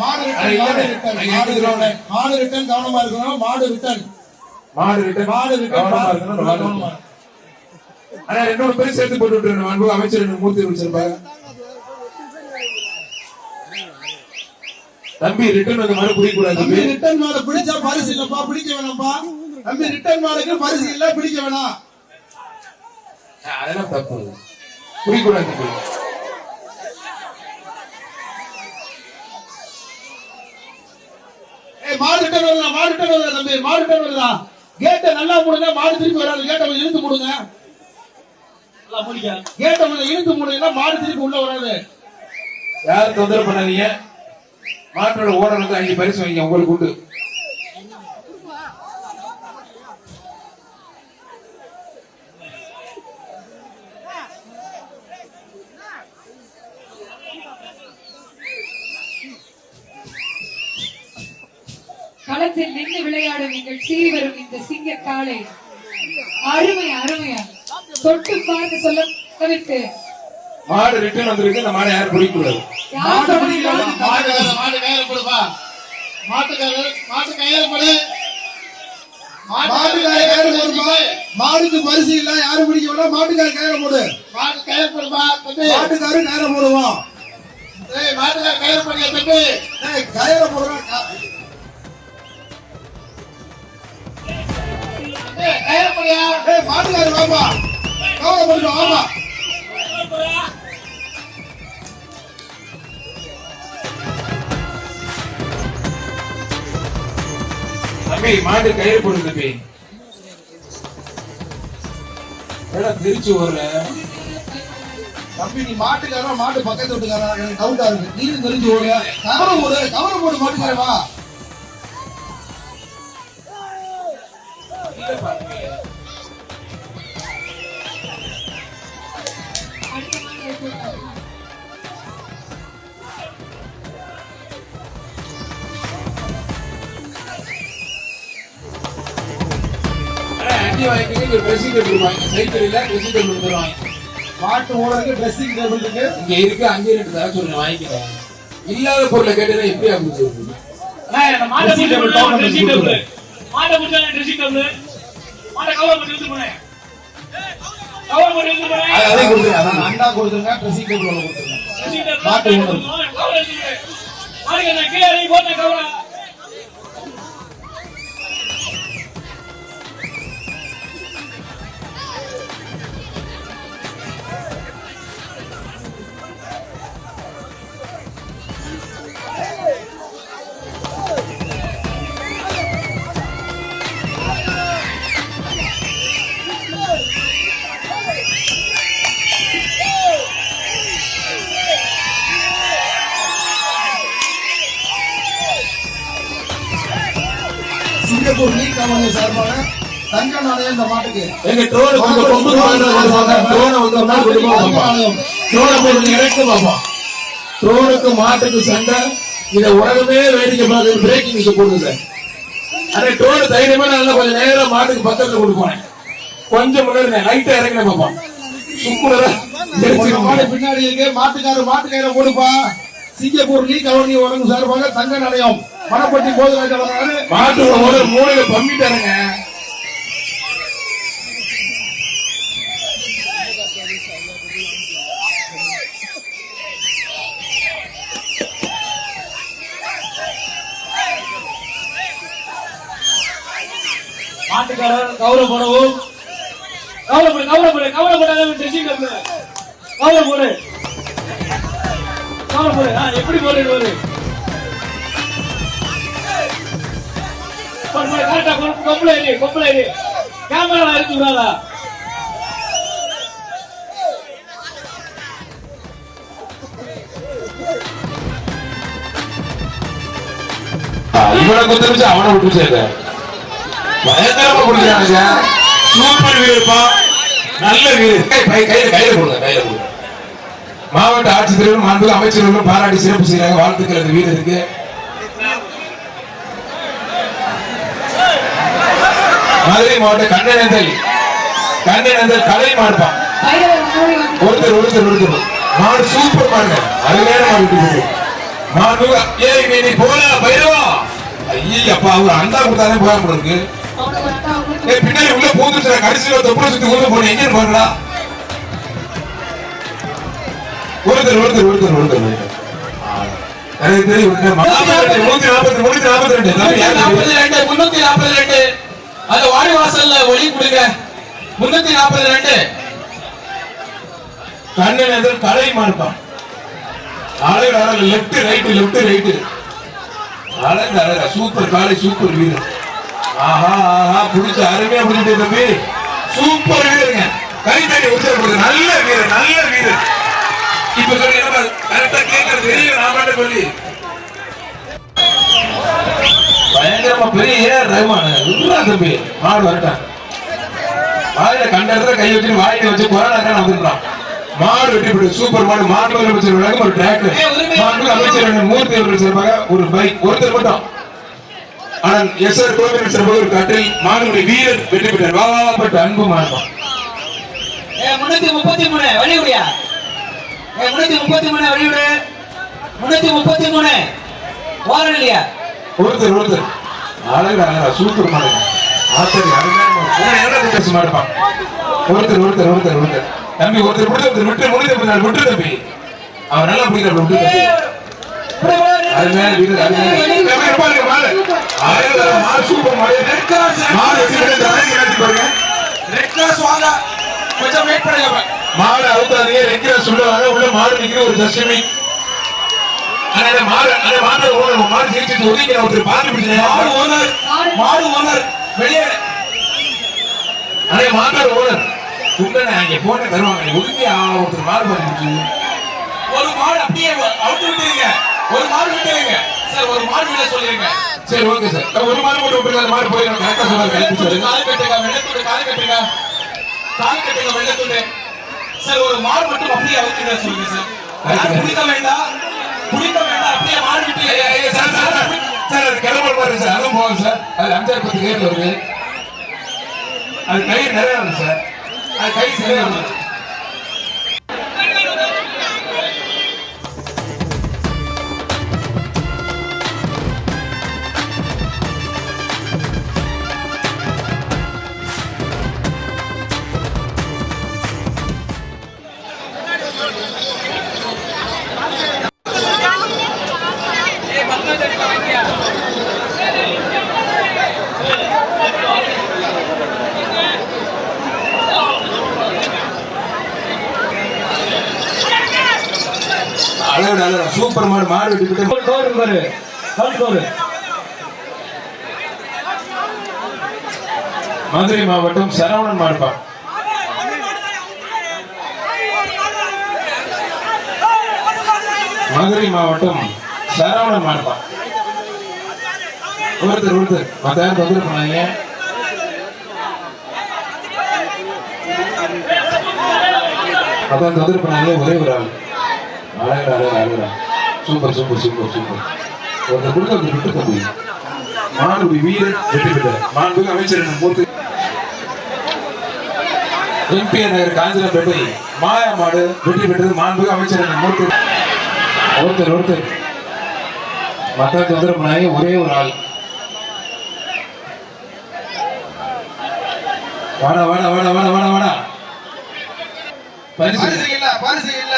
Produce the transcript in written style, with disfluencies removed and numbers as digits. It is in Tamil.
மாடு ரிட்டன் கவனமா இருக்கணும். மாடு ரிட்டன் கவனமா. ஆனா 2 பேரும் சேர்த்து போட்டு விட்டுருங்க. அன்பு அமைச்சர் மூர்த்தி வச்சிருப்பாங்க. தம்பி ரிட்டர்ன் அந்த மாதிரி பிடிக்க கூடாது. தம்பி ரிட்டர்ன் மாடு பிடிச்சா பரிசு இல்லப்பா, பிடிக்க வேணாம்ப்பா. தம்பி ரிட்டர்ன் மாடுக்கு பரிசு இல்ல, பிடிக்க வேணாம். அதெல்லாம் தப்பு, பிடிக்க கூடாது. மாடு ரிட்டர்ன் வருதா, மாடு ரிட்டர்ன் வருதா தம்பி, மாடு ரிட்டர்ன் வருதா. கேட்டை நல்லா மூடுங்க, மாடு திருப்பி வராது. கேட்டை கொஞ்சம் இழுத்து மூடுங்க. கேட்டை கொஞ்சம் இழுத்து மூடுங்கன்னா மாடு திருப்பி உள்ள வராது. யாரும் தொந்தரவு பண்ணாதீங்க. மாட்டோட ஓனருக்கு 5 பரிசு வாங்க, உங்களுக்கு உண்டு. களத்தில் நின்று விளையாடும் நீங்கள் சீறி வரும் இந்த சிங்க காலை அருமையா தொட்டு பார்த்து சொல்ல தவிர்த்து மாடு ரிட்டர்ன் வந்திருக்கு. இந்த மாடு யாரும் பிடிக்க கூடாது. மாடு கையில போடுப்பா. மாட்டு கையில போடு. மாடுக்கு பரிசு இல்ல, யாரும் பிடிக்க வேணாம். மாட்டுக்கார கையில போடு. மாட்டு கையில போடுப்பா. மாட்டுக்காரு கையில போடுவோம். மாட்டுக்கார கையில போடுங்க தம்பி. கையில போடுறா. கையில போடியா. மாட்டுக்காரு வாப்பா, கவலை போடுங்க வாப்பா. தம்பி மாட்டு கயிறு போடு தம்பி. திருச்சி ஊர்ல தம்பி நீ மாட்டுக்காரா மாட்டு பக்கத்து வீட்டுக்காரா, எனக்கு டவுட்டா இருக்கு. நீங்க தெரிஞ்சு ஓடுங்க. கவரம் போடு மாட்டுக்காரவா. மாட்டு ஓனருக்கு ட்ரெஸ்ஸிங் டேபிள் இருக்கு. இங்க இருக்கு 5 லிட்டர் தர சொல்லுங்க, வாங்கிக்கிறேன். இல்லாத பொருளை கேட்டா எப்படி அப்படி சொல்றது? அண்டா கொடுத்துருங்க, ட்ரெஸ்ஸிங் டேபிள் ஒன்று கொடுத்துருங்க. மாட்டு ஓனர் சிங்கப்பூர் நீ கவர்னர் சார்பாக தங்க நாணயம் இந்த மாட்டுக்கு. எங்க ட்ரோன் கொஞ்சம் கொம்பு வருவாங்க. ட்ரோனை வந்து ஒரு நாள் கொண்டு போவாங்க. ட்ரோனை போட்டு இறக்கு பாப்போம். ட்ரோனுக்கு மாட்டுக்கு சண்டை. இதை உலகமே வேடிக்கை பார்த்து பிரேக்கிங் நியூஸ் போடுது. அதே ட்ரோன் தைரியமா நல்லா கொஞ்சம் நேரம் மாட்டுக்கு பக்கத்துல கொடுப்பேன். கொஞ்சம் முன்னாடி லைட்டா இறங்கின பாப்போம். மாடு பின்னாடி இருக்கு. மாட்டுக்காரர் மாட்டு கையில போடுப்பா. சிங்கப்பூர் நீ கவர்னர் வழங்கும் சார்பாக தங்க நாணயம் மணப்பட்டி போது மாட்டு ஒரு மூளையில பம்பிட்டாருங்க. மாட்டுக்காரர் கௌரவப்படவும் கவலைப்படாத ட்ரெஸ்ஸிங் டேபிள் கவலைப்படு எப்படி போடுறது கொம்பளை கேமரா இருக்கு விடாதா. இவனை குத்துருச்சு அவனை விட்டுச்சு. பயங்கரமா குடிக்கிறானுங்க. சூப்பர் வீருப்பா, நல்ல வீடு. கையில கொடுங்க. மாவட்ட ஆட்சித்தலைவர் மாண்புமிகு அமைச்சர்களும் பாராட்டி சிறப்பு செய்யறாங்க. வாழ்த்துக்கள். அந்த வீடு இருக்கு. மதுரை மாவட்ட கண்ணனந்தல் கலை மாடுப்பான். ஒருத்தர் மாடு சூப்பர் மாடு. அருமையான மாடு. மாண்புமிகு ஏய் நீ போல பைரவா ஐயப்பா அவர் அண்டா கொடுத்தாலே போக முடியுது ஏய் பின்னாடி உள்ள போந்துச்சு கடைசியில தொப்புள சுத்தி உள்ள போன எங்க பாருடா ஒருத்தர் எனக்கு தெரியும் 342 அந்த வாடி வாசல்ல ஒளி கொடுங்க 342 கண்ணன் எதிர் கலை மாறுப்பான் அழகு லெப்ட் ரைட் அழகு சூப்பர் காலை சூப்பர் வீரர் ஆஹா ஆஹா புடிச்ச அருமையா புடிச்சிட்டு தம்பி சூப்பர் வீரருங்க கை தட்டி உற்சாகப்படுது நல்ல வீரர் இப்ப சொல்லி என்ன கரெக்டா கேட்கறது தெரியும் நான் மட்டும் சொல்லி பயங்கரமா பெரிய ரஹ்மான் இல்லா தம்பி மாடு வரட்டான் வாயில கண்ட இடத்துல கை வச்சு வாயில வச்சு கொரோனா வந்துட்டான் மாடு வெட்டி சூப்பர் மாடு அமைச்சர் விளக்கம் ஒரு டிராக்டர் மாடு அமைச்சர் மூர்த்தி அவர்கள் சார்பாக ஒரு பைக் ஒருத்தர் மட்டும் ஆனால் எஸ்ஆர் கோவில் சார்பாக ஒரு கட்டில் மாடுடைய வீரர் வெற்றி பெற்றார் வாவாப்பட்ட அன்பு மாறுபான் 333 வழிவிடியா 333 வழிவிடு 333 வாரம் இல்லையா ஒருத்தர் அழகா சூப்பர் மாடு ஆச்சரிய அருமையான மாடுப்பான் ஒருத்தர் தம்பி ஒருத்தர் விட்டு தம்பி அவர் நல்லா பிடிக்கிறார் விட்டு தம்பி அருமையான வீரர் சூப்பர் மாடு வாங்க கொஞ்சம் வெயிட் பண்ணுங்க மாடு அவுத்தாதீங்க ரெக்கிற சொல்லுவாங்க உள்ள மாடு நிக்கிற ஒரு தசமி மாடு ஜெயிச்சு ஒதுங்கிற ஒருத்தர் பாத்து பிடிச்சேன் மாடு ஓனர் வெளியே அதே மாட்டோட ஓனர் உடனே அங்க போன தருவாங்க ஒதுங்கி ஒருத்தர் மாடு பாத்து ஒரு மாடு அப்படியே அவுட் விட்டுருங்க ஒரு மாடு விட்டுருங்க சார் ஒரு மாடு விட சொல்லிருங்க சரி ஓகே சார் ஒரு மாடு போட்டு விட்டுருங்க மாடு போயிடும் கரெக்டா சொல்லுங்க கால் கட்டுங்க வெள்ளத்துண்டு கால் கட்டுங்க வெள்ளத்துண்டு சார் ஒரு மாடு மட்டும் அப்படியே அவுட் சொல்லுங்க சார் குடிக்க வேண்டாம் அப்படியே மாடு விட்டு சார் அது கிளம்ப பாருங்க சார் அதுவும் போகும் சார் அது 5,10 கயிறு வருது அது கயிறு நிறைய வருது சார் அது கயிறு சரியா வருது சூப்பர் மாடு வெட்டி மதுரை மாவட்டம் சரவணன் மாடுப்பா மதுரை மாவட்டம் சரவணன் மாடுப்பா ஒருத்தர் மத்த யாரும் தொந்தரவு பண்ணாங்க அதான் தொந்தரவு பண்ணாங்க ஒரே ஒரு ஆள் அழகா சூப்பர் ஒருத்தர் கொடுத்து விட்டு தம்பி மாடுபடி வீரர் வெற்றி பெற்றார் மாண்புமிகு அமைச்சர் மூர்த்தி எம்பி நகர் காஞ்சிரப்பேட்டை மாயா மாடு வெற்றி பெற்றது மாண்புமிகு அமைச்சர் மூர்த்தி ஒருத்தர் மத்த தொந்தரவு பண்ணாங்க ஒரே ஒரு ஆள் வாடா பரிசு இல்ல